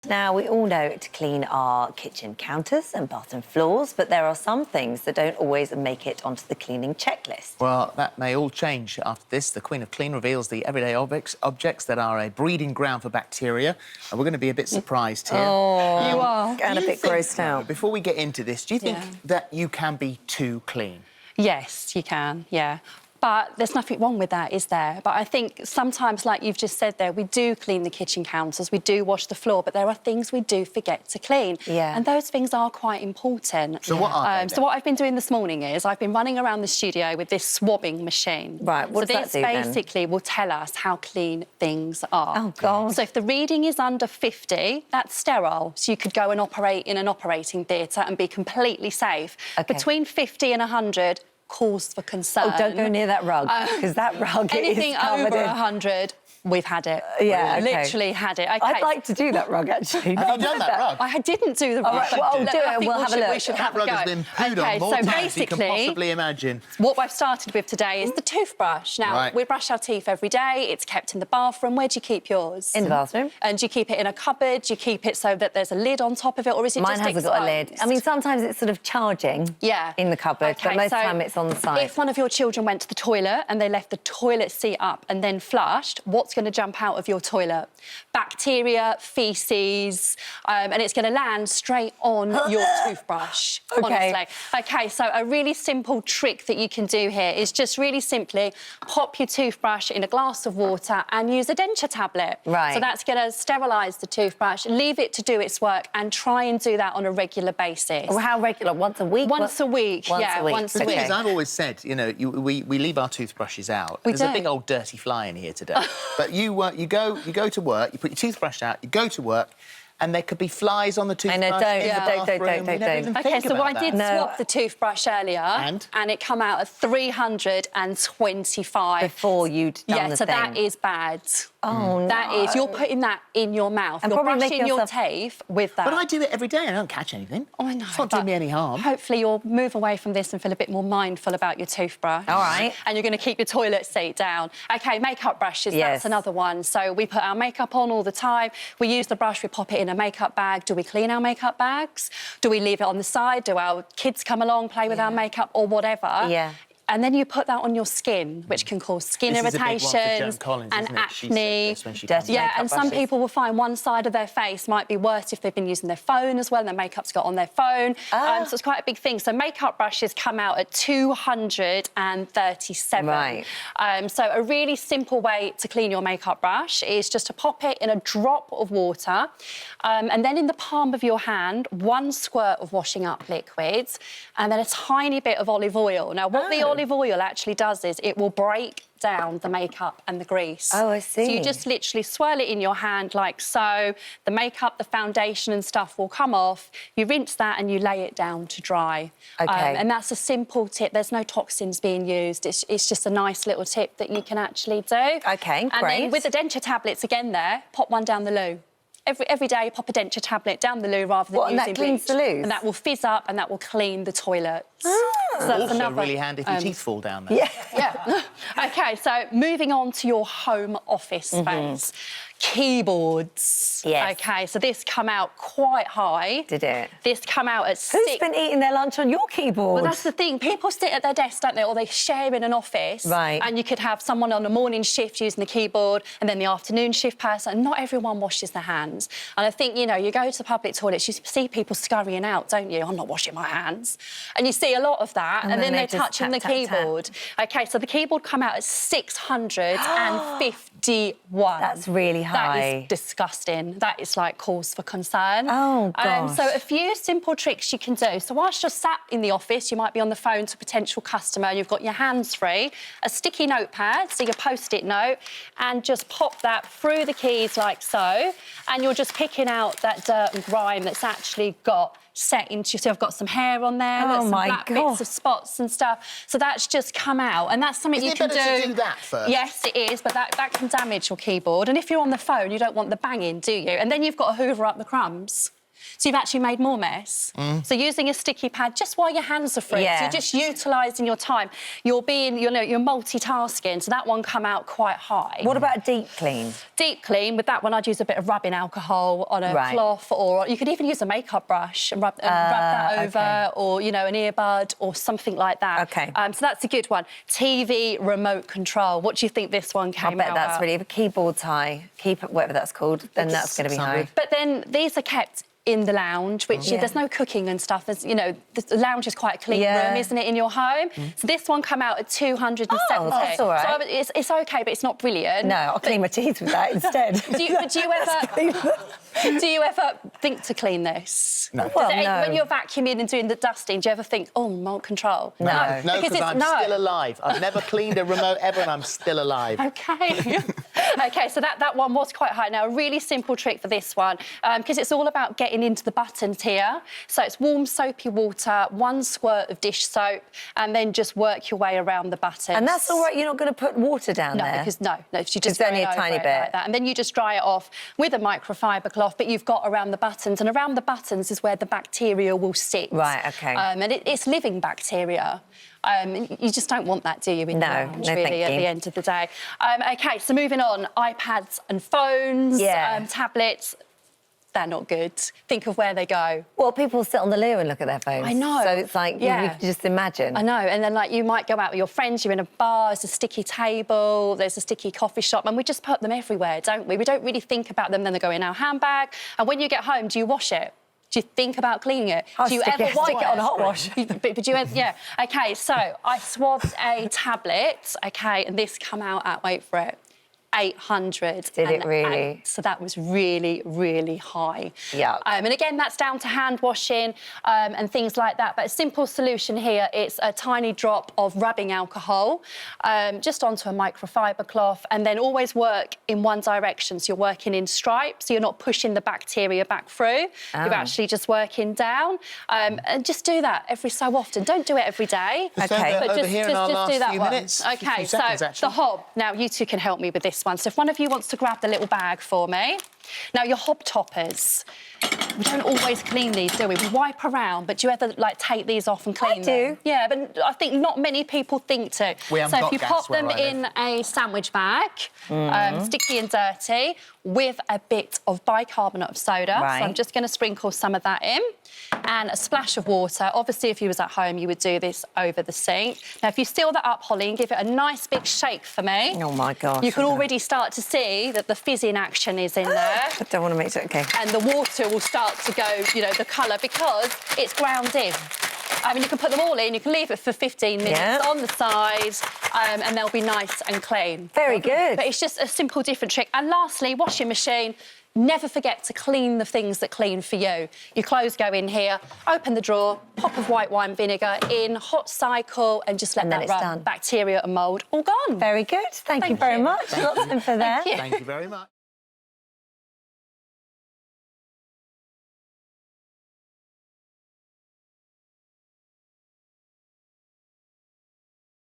Now, we all know to clean our kitchen counters and bathroom floors, but there are some things that don't always make it onto the cleaning checklist. Well, that may all change after this. The Queen of Clean reveals the everyday objects that are a breeding ground for bacteria. And we're going to be a bit surprised here. Oh, you are. And a bit grossed out. Before we get into this, do you think that you can be too clean? Yes, you can, yeah. But there's nothing wrong with that, is there? But I think sometimes, like you've just said there, we do clean the kitchen counters, we do wash the floor, but there are things we do forget to clean. Yeah. And those things are quite important. So what are they So what I've been doing this morning is I've been running around the studio with this swabbing machine. Right, what does that do So then? this basically will tell us how clean things are. Oh, God. So if the reading is under 50, that's sterile. So you could go and operate in an operating theatre and be completely safe. OK. Between 50 and 100, cause for concern. Oh, don't go near that rug, because that rug anything is covered over in... 100, we've had it. Yeah, OK. Literally had it. Okay. I'd like to do that rug, actually. Have you done that rug? I didn't do the rug. All right, well, I'll do it and we'll have a look. We should That have a rug go. has been pooed on more times than you can possibly imagine. What I've started with today is the toothbrush. Now, we brush our teeth every day. It's kept in the bathroom. Where do you keep yours? In the bathroom. And do you keep it in a cupboard? Do you keep it so that there's a lid on top of it, or is it Mine just hasn't got a lid. I mean, sometimes it's sort of charging in the cupboard, but most of the time it's on the side. If one of your children went to the toilet and they left the toilet seat up and then flushed, what's going to jump out of your toilet? Bacteria, faeces, and it's going to land straight on your toothbrush, honestly. OK, so a really simple trick that you can do here is just really simply pop your toothbrush in a glass of water and use a denture tablet. Right. So that's going to sterilise the toothbrush, leave it to do its work and try and do that on a regular basis. Well, how regular? Once a week? Once a week, once a week. once a The thing week. is, I've always said, you know, we leave our toothbrushes out. There's a big old dirty fly in here today. But you go to work, you put your toothbrush out, you go to work, and there could be flies on the toothbrush. I know, don't. OK, so I did swap the toothbrush earlier, and it come out at 325 before you'd done the so thing. that is bad. Oh, no. That is, you're putting that in your mouth. And you're probably brushing your teeth with that. But I do it every day. I don't catch anything. Oh, I know. It's not doing me any harm. Hopefully you'll move away from this and feel a bit more mindful about your toothbrush. All right. And you're going to keep your toilet seat down. OK, makeup brushes, that's another one. So we put our makeup on all the time. We use the brush, we pop it in a makeup bag. Do we clean our makeup bags? Do we leave it on the side? Do our kids come along, play with our makeup or whatever? Yeah. And then you put that on your skin, which can cause skin irritations and acne. And some people will find one side of their face might be worse if they've been using their phone as well, and their makeup's got on their phone. So it's quite a big thing. So makeup brushes come out at 237. Right. So a really simple way to clean your makeup brush is just to pop it in a drop of water, and then in the palm of your hand, 1 squirt of washing up liquids, and then a tiny bit of olive oil. Now, what the olive oil actually does is it will break down the makeup and the grease. Oh, I see. So you just literally swirl it in your hand like so. The makeup, the foundation and stuff will come off. You rinse that and you lay it down to dry. OK. And that's a simple tip. There's no toxins being used. It's just a nice little tip that you can actually do. OK, And great. then with the denture tablets again there, pop one down the loo. Every day, pop a denture tablet down the loo rather than using and that cleans bleach. the loos? And that will fizz up and that will clean the toilets. Ah. So that's Also another, really handy if your teeth fall down there. Yeah. OK, so moving on to your home office space. Keyboards. Yes. OK, so this come out quite high. Did it? This come out at Who's been eating their lunch on your keyboard? Well, that's the thing. People sit at their desk, don't they? Or they share in an office. Right. And you could have someone on the morning shift using the keyboard and then the afternoon shift person. Not everyone washes their hands. And I think, you know, you go to the public toilets, you see people scurrying out, don't you? I'm not washing my hands. And you see a lot of that. And then they're touching the keyboard. OK, so the keyboard come out at 651. That's really high. That is disgusting. That is like cause for concern. Oh, gosh. So a few simple tricks you can do. So whilst you're sat in the office, you might be on the phone to a potential customer, you've got your hands free, a sticky notepad, so your post-it note, and just pop that through the keys like so, and you're just picking out that dirt and grime that's actually got set into... So I've got some hair on there, there's some black bits of spots and stuff. So that's just come out, and that's something you can do. Is it better to do that first? Yes, it is, but that can damage your keyboard. And if you're on the phone, you don't want the banging, do you? And then you've got to hoover up the crumbs. So you've actually made more mess. So using a sticky pad just while your hands are free. Yeah. So you're just utilising your time. You're being, you're multitasking, so that one come out quite high. What about a deep clean? Deep clean, with that one I'd use a bit of rubbing alcohol on a cloth, or you could even use a makeup brush and rub that over, or, you know, an earbud or something like that. OK. So that's a good one. TV remote control. What do you think this one came out I bet that's at? really... If a keyboard's high, whatever that's called, then that's going to be high. But then these are kept in the lounge, which there's no cooking and stuff. There's, you know, the lounge is quite a clean room, isn't it, in your home? So this one come out at 270. Oh, that's all right. So it's OK, but it's not brilliant. No, I'll clean my teeth with that instead. Do you ever think to clean this? No. Well, When you're vacuuming and doing the dusting, do you ever think, oh, remote control? No. No, because I'm still alive. I've never cleaned a remote ever, and I'm still alive. OK. OK, so that one was quite high. Now, a really simple trick for this one, because it's all about getting into the buttons here. So it's warm soapy water, 1 squirt of dish soap, and then just work your way around the buttons. And that's all right, you're not going to put water down there? Because you just it's only a tiny bit. like that. And then you just dry it off with a microfiber cloth, but you've got around the buttons, and around the buttons is where the bacteria will sit. Right, OK. And it's living bacteria. You just don't want that, do you, in the lounge, really, at the end of the day. OK, so moving on, iPads and phones, tablets. They're not good. Think of where they go. Well, people sit on the loo and look at their phones. I know. So it's like, you can just imagine. I know, and then, like, you might go out with your friends, you're in a bar, there's a sticky table, there's a sticky coffee shop, and we just put them everywhere, don't we? We don't really think about them, then they go in our handbag, and when you get home, do you wash it? Do you think about cleaning it? Do you ever stick it on hot wash? But you ever, yeah. OK, so I swabbed a tablet, OK, and this come out at, wait for it, 800. Did it really? So that was really, really high. Yeah. And again, that's down to hand washing and things like that. But a simple solution here, it's a tiny drop of rubbing alcohol just onto a microfiber cloth, and then always work in one direction. So you're working in stripes, so you're not pushing the bacteria back through. You're actually just working down. And just do that every so often. Don't do it every day. OK. But just here in our last do that few one. minutes. OK, so the hob. Now, you two can help me with this one. So if one of you wants to grab the little bag for me. Now, your hob toppers. We don't always clean these, do we? We wipe around, but do you ever, like, take these off and clean them? I do. Yeah, but I think not many people think to. So if you pop them in a sandwich bag, sticky and dirty, with a bit of bicarbonate of soda. Right. So I'm just going to sprinkle some of that in. And a splash of water. Obviously, if you was at home, you would do this over the sink. Now, if you seal that up, Holly, and give it a nice big shake for me... Oh, my gosh. You can already start to see that the fizzing action is in there. I don't want to make it... OK. And the water will start to go, you know, the colour, because it's ground in. I mean, you can put them all in, you can leave it for 15 minutes on the side, and they'll be nice and clean. Very good. But it's just a simple, different trick. And lastly, washing machine. Never forget to clean the things that clean for you. Your clothes go in here, open the drawer, pop of white wine vinegar in, hot cycle, and just let that run. Done. Bacteria and mould all gone. Very good. Thank you very much. Lots of info there. Thank you very much.